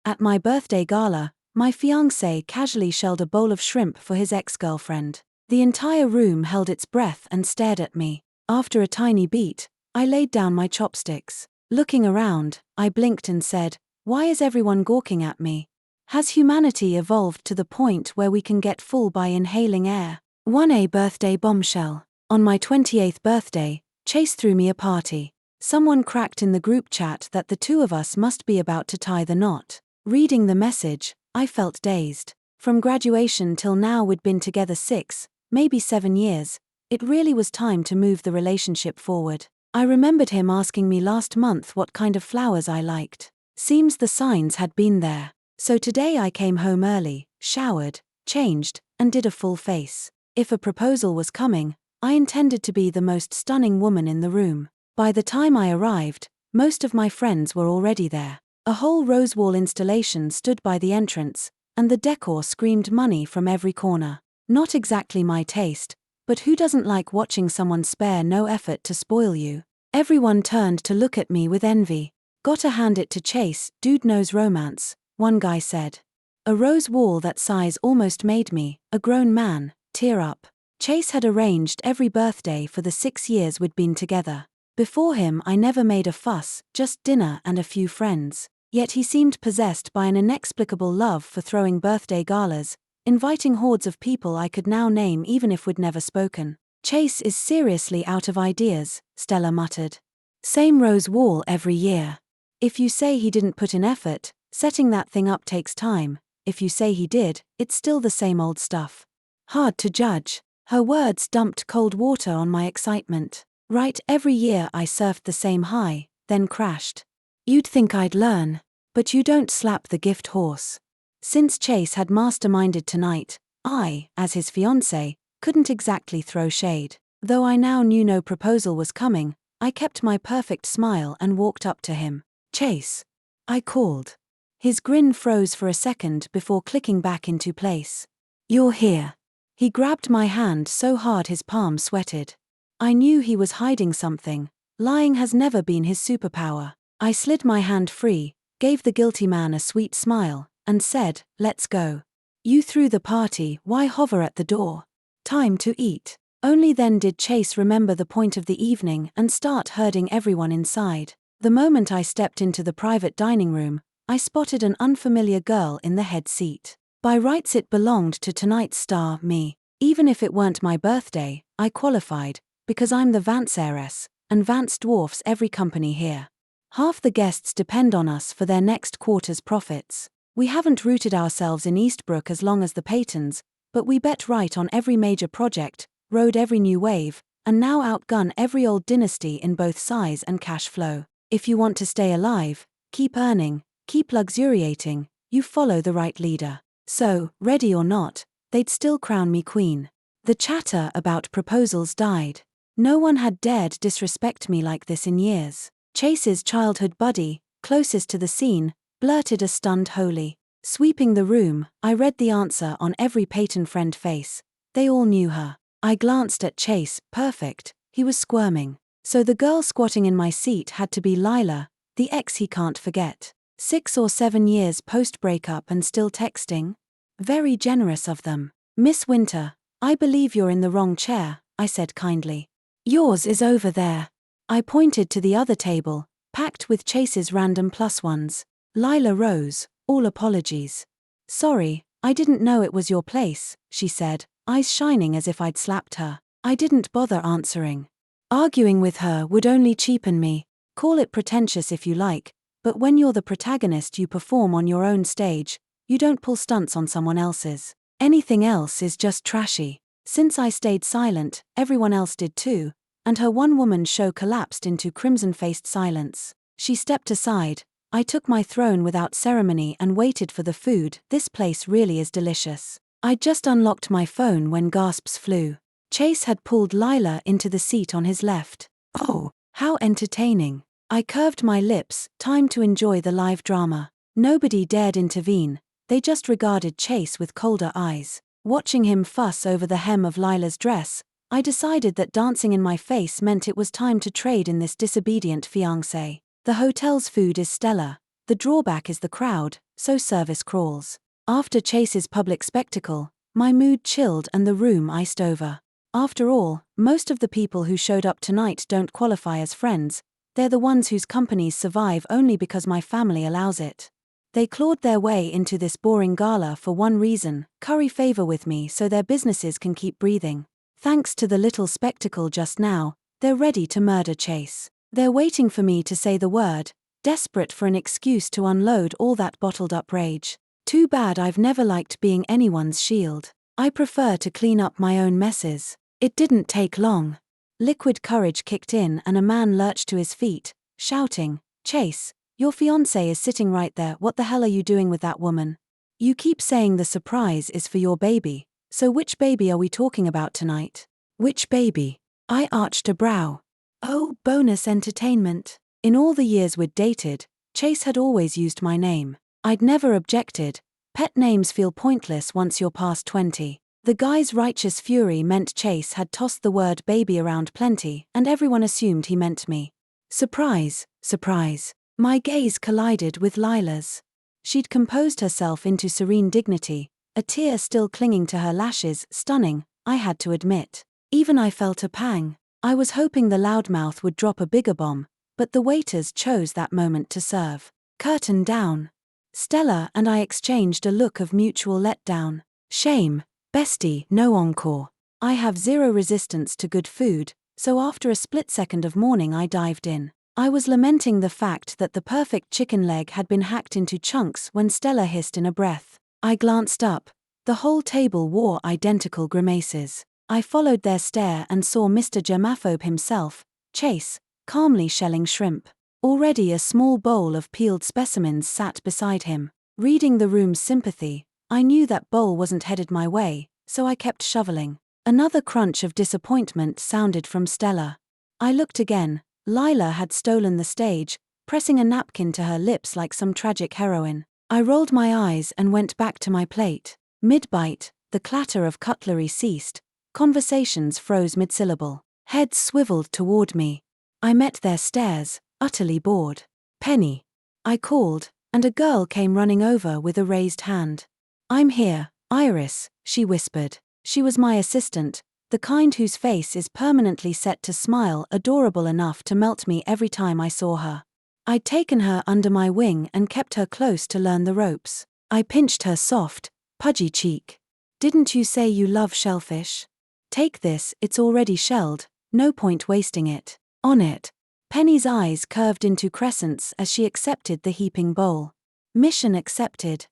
At my birthday gala, my fiancé casually shelled a bowl of shrimp for his ex-girlfriend. The entire room held its breath and stared at me. After a tiny beat, I laid down my chopsticks. Looking around, I blinked and said, "Why is everyone gawking at me? Has humanity evolved to the point where we can get full by inhaling air?" 1A birthday bombshell. On my 28th birthday, Chase threw me a party. Someone cracked in the group chat that the two of us must be about to tie the knot. Reading the message, I felt dazed. From graduation till now we'd been together 6, maybe 7 years. It really was time to move the relationship forward. I remembered him asking me last month what kind of flowers I liked. Seems the signs had been there. So today I came home early, showered, changed, and did a full face. If a proposal was coming, I intended to be the most stunning woman in the room. By the time I arrived, most of my friends were already there. A whole rose wall installation stood by the entrance, and the decor screamed money from every corner. Not exactly my taste, but who doesn't like watching someone spare no effort to spoil you? Everyone turned to look at me with envy. "Gotta hand it to Chase, dude knows romance," one guy said. A rose wall that size almost made me, a grown man, tear up. Chase had arranged every birthday for the 6 years we'd been together. Before him I never made a fuss, just dinner and a few friends. Yet he seemed possessed by an inexplicable love for throwing birthday galas, inviting hordes of people I could now name even if we'd never spoken. "Chase is seriously out of ideas," Stella muttered. "Same rose wall every year. If you say he didn't put in effort, setting that thing up takes time. If you say he did, it's still the same old stuff. Hard to judge." Her words dumped cold water on my excitement. Right, every year I surfed the same high, then crashed. You'd think I'd learn. But you don't slap the gift horse. Since Chase had masterminded tonight, I, as his fiancé, couldn't exactly throw shade. Though I now knew no proposal was coming, I kept my perfect smile and walked up to him. "Chase," I called. His grin froze for a second before clicking back into place. "You're here." He grabbed my hand so hard his palm sweated. I knew he was hiding something. Lying has never been his superpower. I slid my hand free, gave the guilty man a sweet smile, and said, "Let's go. You threw the party, why hover at the door? Time to eat." Only then did Chase remember the point of the evening and start herding everyone inside. The moment I stepped into the private dining room, I spotted an unfamiliar girl in the head seat. By rights it belonged to tonight's star, me. Even if it weren't my birthday, I qualified, because I'm the Vance heiress, and Vance dwarfs every company here. Half the guests depend on us for their next quarter's profits. We haven't rooted ourselves in Eastbrook as long as the Paytons, but we bet right on every major project, rode every new wave, and now outgun every old dynasty in both size and cash flow. If you want to stay alive, keep earning, keep luxuriating, you follow the right leader. So, ready or not, they'd still crown me queen. The chatter about proposals died. No one had dared disrespect me like this in years. Chase's childhood buddy, closest to the scene, blurted a stunned "holy." Sweeping the room, I read the answer on every Payton friend face. They all knew her. I glanced at Chase, perfect, he was squirming. So the girl squatting in my seat had to be Lila, the ex he can't forget. 6 or 7 years post-breakup and still texting? Very generous of them. "Miss Winter, I believe you're in the wrong chair," I said kindly. "Yours is over there." I pointed to the other table, packed with Chase's random plus ones. Lila rose, all apologies. "Sorry, I didn't know it was your place," she said, eyes shining as if I'd slapped her. I didn't bother answering. Arguing with her would only cheapen me. Call it pretentious if you like, but when you're the protagonist you perform on your own stage, you don't pull stunts on someone else's. Anything else is just trashy. Since I stayed silent, everyone else did too, and her one-woman show collapsed into crimson-faced silence. She stepped aside. I took my throne without ceremony and waited for the food. This place really is delicious. I'd just unlocked my phone when gasps flew. Chase had pulled Lila into the seat on his left. Oh, how entertaining. I curved my lips, time to enjoy the live drama. Nobody dared intervene, they just regarded Chase with colder eyes. Watching him fuss over the hem of Lila's dress, I decided that dancing in my face meant it was time to trade in this disobedient fiancé. The hotel's food is stellar, The drawback is the crowd, so service crawls. After Chase's public spectacle, my mood chilled and the room iced over. After all, most of the people who showed up tonight don't qualify as friends, they're the ones whose companies survive only because my family allows it. They clawed their way into this boring gala for one reason: curry favor with me so their businesses can keep breathing. Thanks to the little spectacle just now, they're ready to murder Chase. They're waiting for me to say the word, desperate for an excuse to unload all that bottled-up rage. Too bad I've never liked being anyone's shield. I prefer to clean up my own messes. It didn't take long. Liquid courage kicked in and a man lurched to his feet, shouting, "Chase, your fiancé is sitting right there. What the hell are you doing with that woman? You keep saying the surprise is for your baby, so which baby are we talking about tonight?" "Which baby?" I arched a brow. "Oh, bonus entertainment." In all the years we'd dated, Chase had always used my name. I'd never objected. Pet names feel pointless once you're past 20. The guy's righteous fury meant Chase had tossed the word baby around plenty, and everyone assumed he meant me. Surprise, surprise. My gaze collided with Lila's. She'd composed herself into serene dignity, a tear still clinging to her lashes. Stunning, I had to admit. Even I felt a pang. I was hoping the loudmouth would drop a bigger bomb, but the waiters chose that moment to serve. Curtain down. Stella and I exchanged a look of mutual letdown. Shame. Bestie, no encore. I have zero resistance to good food, so after a split second of mourning I dived in. I was lamenting the fact that the perfect chicken leg had been hacked into chunks when Stella hissed in a breath. I glanced up. The whole table wore identical grimaces. I followed their stare and saw Mr. Germaphobe himself, Chase, calmly shelling shrimp. Already a small bowl of peeled specimens sat beside him. Reading the room's sympathy, I knew that bowl wasn't headed my way, so I kept shoveling. Another crunch of disappointment sounded from Stella. I looked again. Lila had stolen the stage, pressing a napkin to her lips like some tragic heroine. I rolled my eyes and went back to my plate. Mid-bite, the clatter of cutlery ceased. Conversations froze mid-syllable. Heads swiveled toward me. I met their stares, utterly bored. "Penny," I called, and a girl came running over with a raised hand. "I'm here, Iris," she whispered. She was my assistant, the kind whose face is permanently set to smile, adorable enough to melt me every time I saw her. I'd taken her under my wing and kept her close to learn the ropes. I pinched her soft, pudgy cheek. "Didn't you say you love shellfish? Take this, it's already shelled, no point wasting it." "On it." Penny's eyes curved into crescents as she accepted the heaping bowl. Mission accepted.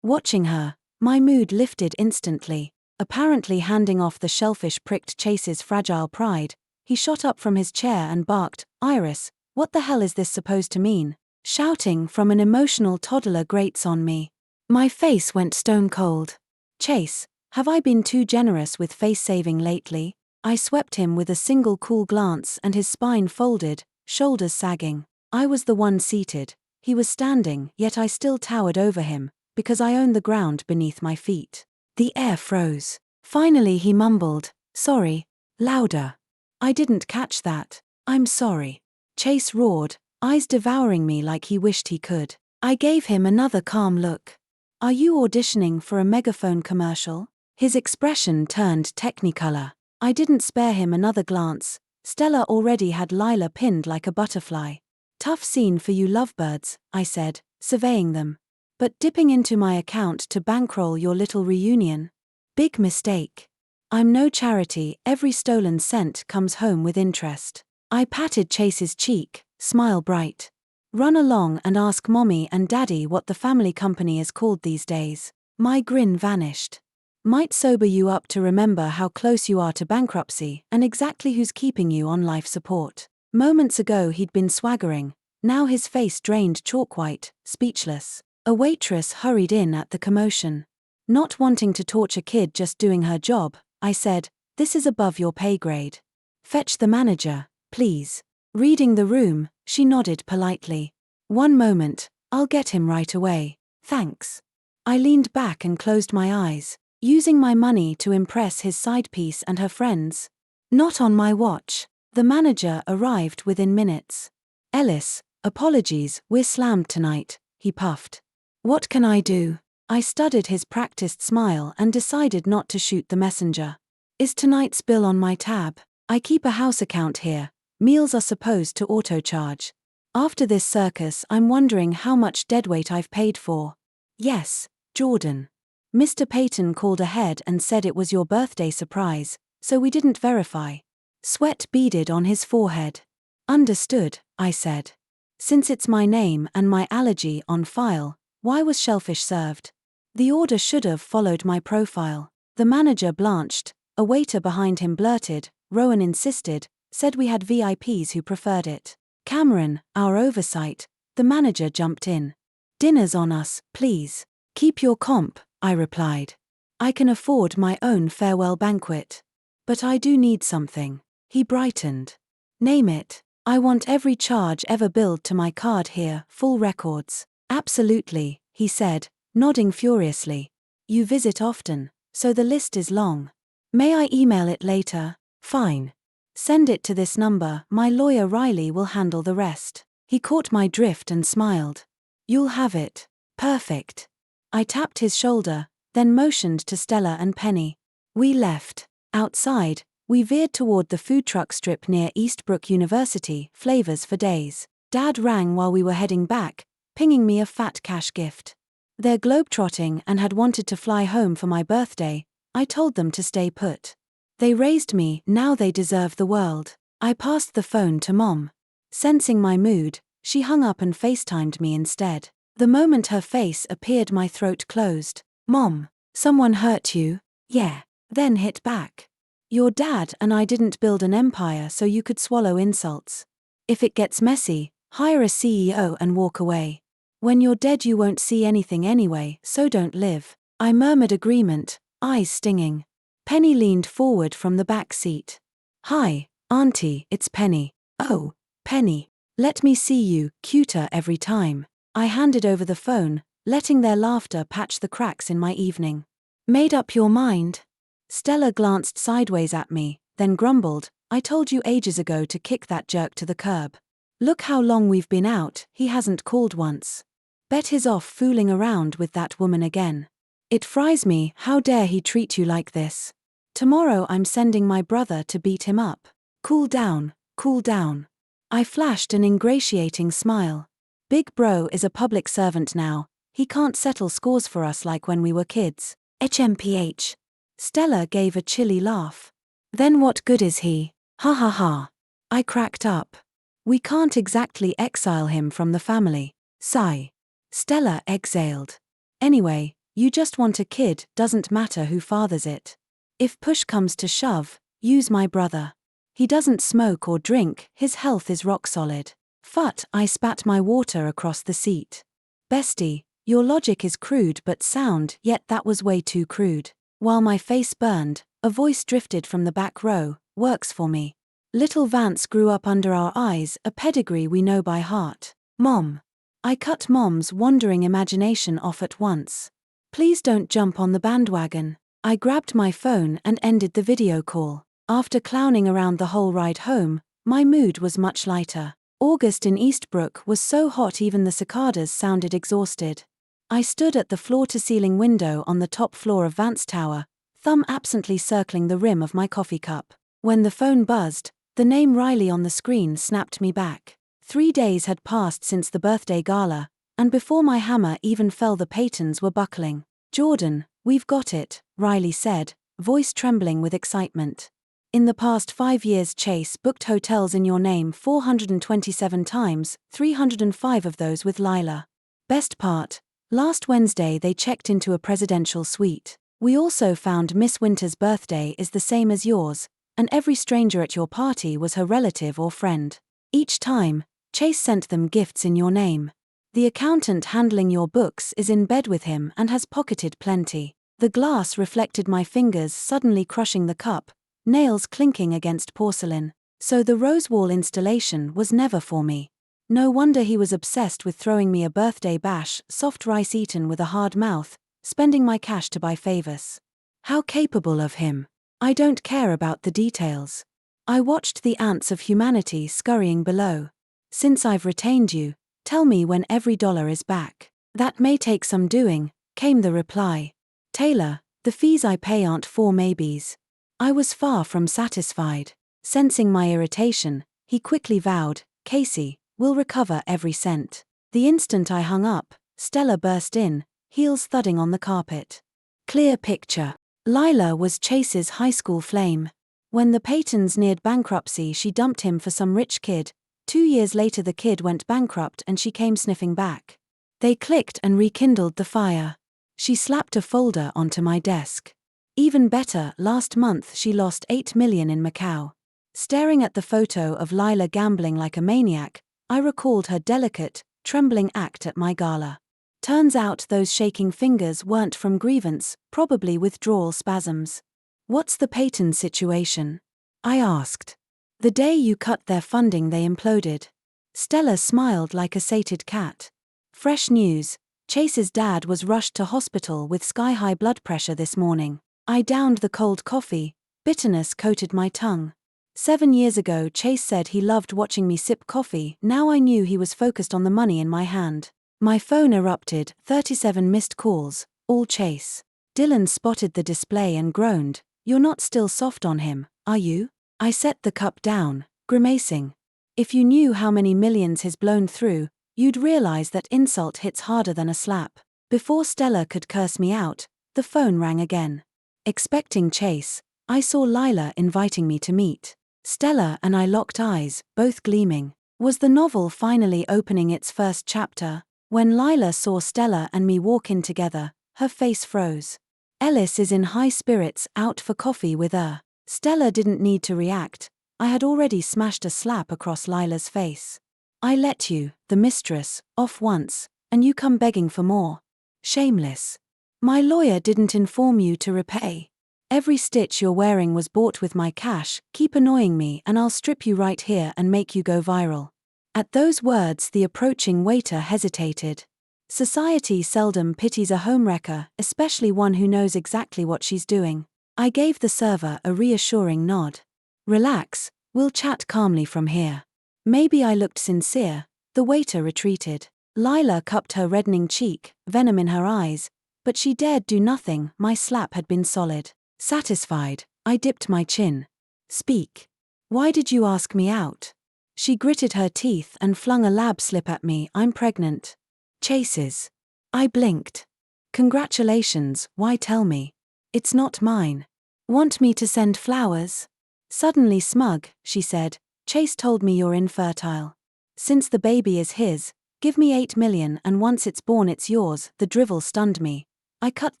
Watching her, my mood lifted instantly. Apparently handing off the shellfish pricked Chase's fragile pride. He shot up from his chair and barked, "Iris, what the hell is this supposed to mean?" Shouting from an emotional toddler grates on me. My face went stone cold. "Chase, have I been too generous with face-saving lately?" I swept him with a single cool glance and his spine folded, shoulders sagging. I was the one seated. He was standing, yet I still towered over him, because I owned the ground beneath my feet. The air froze. Finally he mumbled, "Sorry." Louder. "I didn't catch that." "I'm sorry." Chase roared, eyes devouring me like he wished he could. I gave him another calm look. "Are you auditioning for a megaphone commercial?" His expression turned technicolor. I didn't spare him another glance. Stella already had Lila pinned like a butterfly. "Tough scene for you lovebirds," I said, surveying them. "But dipping into my account to bankroll your little reunion? Big mistake. I'm no charity, every stolen cent comes home with interest." I patted Chase's cheek, smile bright. "Run along and ask Mommy and Daddy what the family company is called these days." My grin vanished. Might sober you up to remember how close you are to bankruptcy and exactly who's keeping you on life support. Moments ago he'd been swaggering, now his face drained chalk-white, speechless. A waitress hurried in at the commotion. Not wanting to torch a kid just doing her job, I said, "This is above your pay grade. Fetch the manager, please." Reading the room, she nodded politely. "One moment, I'll get him right away, thanks." I leaned back and closed my eyes. Using my money to impress his side piece and her friends? Not on my watch. The manager arrived within minutes. "Ellis, apologies, we're slammed tonight. he puffed. What can I do? I studied his practiced smile and decided not to shoot the messenger. Is tonight's bill on my tab? I keep a house account here. Meals are supposed to auto-charge. After this circus, I'm wondering how much deadweight I've paid for. Yes, Jordan. Mr. Payton called ahead and said it was your birthday surprise, so we didn't verify. Sweat beaded on his forehead. Understood, I said. Since it's my name and my allergy on file, why was shellfish served? The order should have followed my profile. The manager blanched, a waiter behind him blurted, Rowan insisted, said we had VIPs who preferred it. Cameron, our oversight, the manager jumped in. Dinner's on us, please. Keep your comp, I replied. I can afford my own farewell banquet. But I do need something. He brightened. Name it. I want every charge ever billed to my card here, full records. Absolutely, he said, nodding furiously. You visit often, so the list is long. May I email it later? Fine. Send it to this number, my lawyer Riley will handle the rest. He caught my drift and smiled. You'll have it. Perfect. I tapped his shoulder, then motioned to Stella and Penny. We left. Outside, we veered toward the food truck strip near Eastbrook University, Flavors for Days. Dad rang while we were heading back, pinging me a fat cash gift. They're globetrotting and had wanted to fly home for my birthday. I told them to stay put. They raised me, now they deserve the world. I passed the phone to Mom. Sensing my mood, she hung up and FaceTimed me instead. The moment her face appeared, my throat closed. Mom, someone hurt you? Yeah. Then hit back. Your dad and I didn't build an empire so you could swallow insults. If it gets messy, hire a CEO and walk away. When you're dead you won't see anything anyway, so don't live. I murmured agreement, eyes stinging. Penny leaned forward from the back seat. Hi, Auntie, it's Penny. Oh, Penny. Let me see you, cuter every time. I handed over the phone, letting their laughter patch the cracks in my evening. Made up your mind? Stella glanced sideways at me, then grumbled, I told you ages ago to kick that jerk to the curb. Look how long we've been out, he hasn't called once. Bet he's off fooling around with that woman again. It fries me, how dare he treat you like this? Tomorrow I'm sending my brother to beat him up. Cool down, cool down. I flashed an ingratiating smile. Big bro is a public servant now, he can't settle scores for us like when we were kids. HMPH. Stella gave a chilly laugh. Then what good is he? Ha ha ha. I cracked up. We can't exactly exile him from the family. Sigh. Stella exhaled. Anyway, you just want a kid, doesn't matter who fathers it. If push comes to shove, use my brother. He doesn't smoke or drink, his health is rock solid. Phut, I spat my water across the seat. Bestie, your logic is crude but sound, yet that was way too crude. While my face burned, a voice drifted from the back row, works for me. Little Vance grew up under our eyes, a pedigree we know by heart. Mom. I cut Mom's wandering imagination off at once. Please don't jump on the bandwagon. I grabbed my phone and ended the video call. After clowning around the whole ride home, my mood was much lighter. August in Eastbrook was so hot even the cicadas sounded exhausted. I stood at the floor-to-ceiling window on the top floor of Vance Tower, thumb absently circling the rim of my coffee cup. When the phone buzzed, the name Riley on the screen snapped me back. 3 days had passed since the birthday gala, and before my hammer even fell the Paytons were buckling. Jordan, we've got it, Riley said, voice trembling with excitement. In the past 5 years Chase booked hotels in your name 427 times, 305 of those with Lila. Best part, last Wednesday they checked into a presidential suite. We also found Miss Winter's birthday is the same as yours, and every stranger at your party was her relative or friend. Each time, Chase sent them gifts in your name. The accountant handling your books is in bed with him and has pocketed plenty. The glass reflected my fingers suddenly crushing the cup, nails clinking against porcelain. So the rose wall installation was never for me. No wonder he was obsessed with throwing me a birthday bash, soft rice eaten with a hard mouth, spending my cash to buy favors. How capable of him. I don't care about the details. I watched the ants of humanity scurrying below. Since I've retained you, tell me when every dollar is back. That may take some doing, came the reply. Taylor, the fees I pay aren't for maybes. I was far from satisfied. Sensing my irritation, he quickly vowed, Casey, we'll recover every cent. The instant I hung up, Stella burst in, heels thudding on the carpet. Clear picture. Lila was Chase's high school flame. When the Paytons neared bankruptcy, she dumped him for some rich kid. 2 years later the kid went bankrupt and she came sniffing back. They clicked and rekindled the fire. She slapped a folder onto my desk. Even better, last month she lost $8 million in Macau. Staring at the photo of Lila gambling like a maniac, I recalled her delicate, trembling act at my gala. Turns out those shaking fingers weren't from grievance, probably withdrawal spasms. What's the Payton situation? I asked. The day you cut their funding they imploded. Stella smiled like a sated cat. Fresh news, Chase's dad was rushed to hospital with sky-high blood pressure this morning. I downed the cold coffee, bitterness coated my tongue. 7 years ago Chase said he loved watching me sip coffee, now I knew he was focused on the money in my hand. My phone erupted, 37 missed calls, all Chase. Dylan spotted the display and groaned, "You're not still soft on him, are you?" I set the cup down, grimacing. If you knew how many millions he's blown through, you'd realize that insult hits harder than a slap. Before Stella could curse me out, the phone rang again. Expecting Chase, I saw Lila inviting me to meet. Stella and I locked eyes, both gleaming. Was the novel finally opening its first chapter? When Lila saw Stella and me walk in together, her face froze. Ellis is in high spirits, out for coffee with her. Stella didn't need to react. I had already smashed a slap across Lila's face. I let you, the mistress, off once, and you come begging for more. Shameless. My lawyer didn't inform you to repay. Every stitch you're wearing was bought with my cash, keep annoying me and I'll strip you right here and make you go viral. At those words the approaching waiter hesitated. Society seldom pities a homewrecker, especially one who knows exactly what she's doing. I gave the server a reassuring nod. Relax, we'll chat calmly from here. Maybe I looked sincere. The waiter retreated. Lila cupped her reddening cheek, venom in her eyes, but she dared do nothing, my slap had been solid. Satisfied, I dipped my chin. Speak. Why did you ask me out? She gritted her teeth and flung a lab slip at me, I'm pregnant. Chase's. I blinked. Congratulations, why tell me? It's not mine. Want me to send flowers? Suddenly smug, she said, Chase told me you're infertile. Since the baby is his, give me 8 million and once it's born it's yours. The drivel stunned me. I cut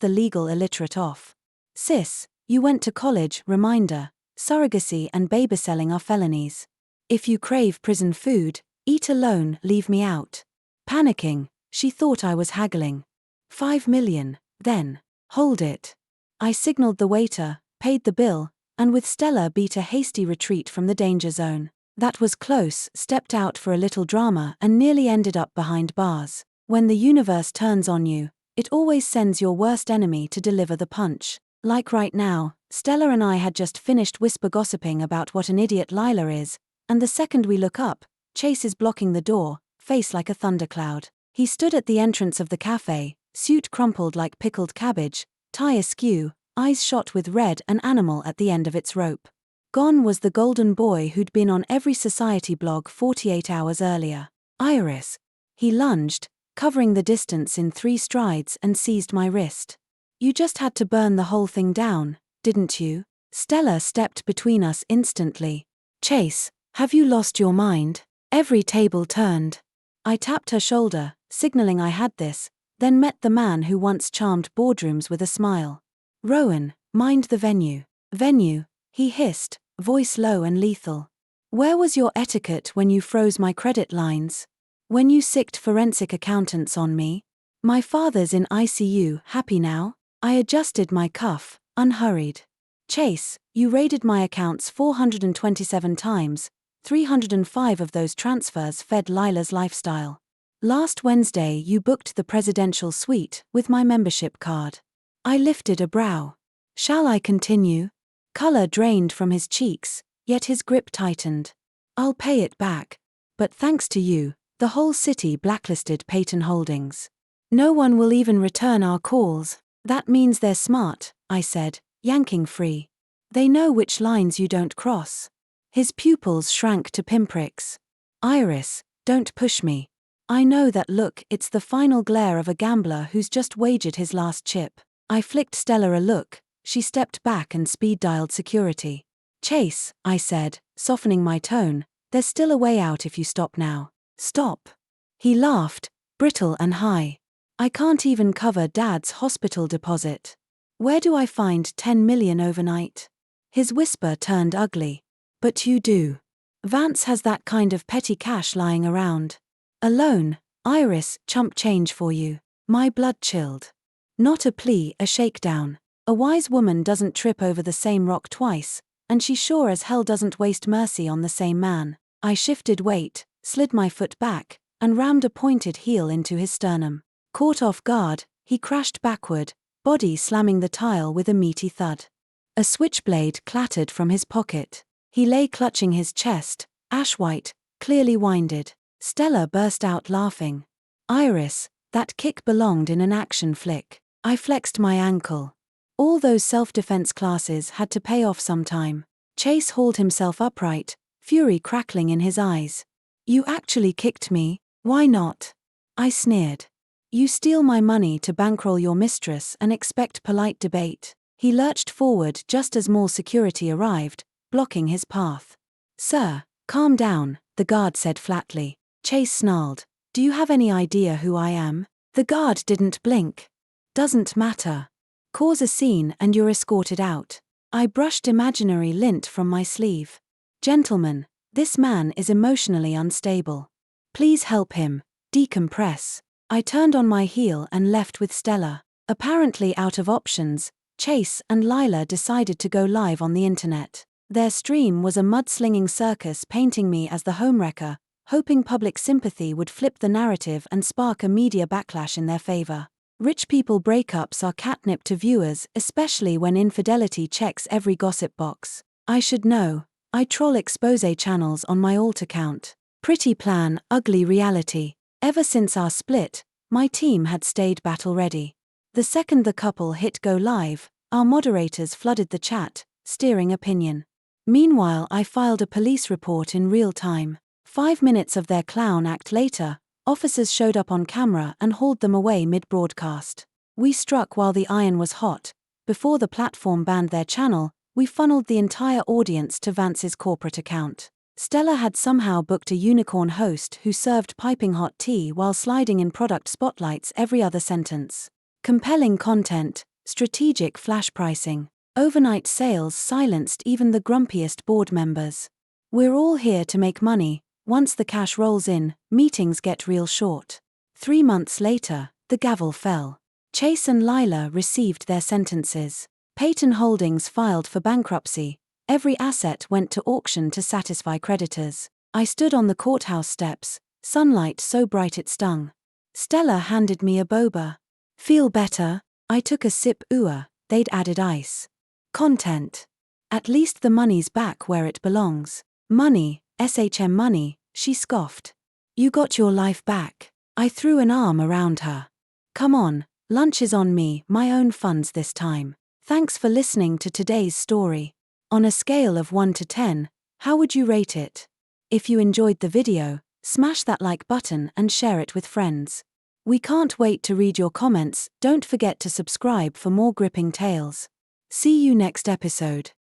the legal illiterate off. Sis, you went to college, reminder, surrogacy and babyselling are felonies. If you crave prison food, eat alone, leave me out. Panicking, she thought I was haggling. 5 million, then, hold it. I signaled the waiter, paid the bill, and with Stella beat a hasty retreat from the danger zone. That was close, stepped out for a little drama and nearly ended up behind bars. When the universe turns on you, it always sends your worst enemy to deliver the punch. Like right now, Stella and I had just finished whisper gossiping about what an idiot Lila is, and the second we look up, Chase is blocking the door, face like a thundercloud. He stood at the entrance of the cafe, suit crumpled like pickled cabbage, tie askew, eyes shot with red, an animal at the end of its rope. Gone was the golden boy who'd been on every society blog 48 hours earlier. Iris. He lunged, covering the distance in 3 strides and seized my wrist. You just had to burn the whole thing down, didn't you? Stella stepped between us instantly. Chase, have you lost your mind? Every table turned. I tapped her shoulder, signaling I had this, then met the man who once charmed boardrooms with a smile. Rowan, mind the venue. Venue, he hissed, voice low and lethal. Where was your etiquette when you froze my credit lines? When you sicked forensic accountants on me? My father's in ICU, happy now? I adjusted my cuff, unhurried. Chase, you raided my accounts 427 times, 305 of those transfers fed Lila's lifestyle. Last Wednesday you booked the presidential suite with my membership card. I lifted a brow. Shall I continue? Color drained from his cheeks, yet his grip tightened. I'll pay it back. But thanks to you, the whole city blacklisted Payton Holdings. No one will even return our calls. That means they're smart, I said, yanking free. They know which lines you don't cross. His pupils shrank to pinpricks. Iris, don't push me. I know that look, it's the final glare of a gambler who's just wagered his last chip. I flicked Stella a look. She stepped back and speed-dialed security. Chase, I said, softening my tone, there's still a way out if you stop now. Stop. He laughed, brittle and high. I can't even cover Dad's hospital deposit. Where do I find 10 million overnight? His whisper turned ugly. But you do. Vance has that kind of petty cash lying around. A loan, Iris, chump change for you. My blood chilled. Not a plea, a shakedown. A wise woman doesn't trip over the same rock twice, and she sure as hell doesn't waste mercy on the same man. I shifted weight, slid my foot back, and rammed a pointed heel into his sternum. Caught off guard, he crashed backward, body slamming the tile with a meaty thud. A switchblade clattered from his pocket. He lay clutching his chest, ash-white, clearly winded. Stella burst out laughing. Iris, that kick belonged in an action flick. I flexed my ankle. All those self-defense classes had to pay off sometime. Chase hauled himself upright, fury crackling in his eyes. You actually kicked me, why not? I sneered. You steal my money to bankroll your mistress and expect polite debate. He lurched forward just as more security arrived, blocking his path. Sir, calm down, the guard said flatly. Chase snarled. Do you have any idea who I am? The guard didn't blink. Doesn't matter. Cause a scene and you're escorted out. I brushed imaginary lint from my sleeve. Gentlemen, this man is emotionally unstable. Please help him, decompress. I turned on my heel and left with Stella. Apparently out of options, Chase and Lila decided to go live on the internet. Their stream was a mudslinging circus painting me as the homewrecker, hoping public sympathy would flip the narrative and spark a media backlash in their favor. Rich people breakups are catnip to viewers, especially when infidelity checks every gossip box. I should know. I troll expose channels on my alt account. Pretty plan, ugly reality. Ever since our split, my team had stayed battle-ready. The second the couple hit go live, our moderators flooded the chat, steering opinion. Meanwhile, I filed a police report in real time. 5 minutes of their clown act later, officers showed up on camera and hauled them away mid-broadcast. We struck while the iron was hot. Before the platform banned their channel, we funneled the entire audience to Vance's corporate account. Stella had somehow booked a unicorn host who served piping hot tea while sliding in product spotlights every other sentence. Compelling content, strategic flash pricing, overnight sales silenced even the grumpiest board members. We're all here to make money. Once the cash rolls in, meetings get real short. 3 months later, the gavel fell. Chase and Lila received their sentences. Peyton Holdings filed for bankruptcy. Every asset went to auction to satisfy creditors. I stood on the courthouse steps, sunlight so bright it stung. Stella handed me a boba. Feel better? I took a sip. They'd added ice. Content. At least the money's back where it belongs. Money, SHM money, she scoffed. You got your life back. I threw an arm around her. Come on, lunch is on me, my own funds this time. Thanks for listening to today's story. On a scale of 1 to 10, how would you rate it? If you enjoyed the video, smash that like button and share it with friends. We can't wait to read your comments. Don't forget to subscribe for more gripping tales. See you next episode.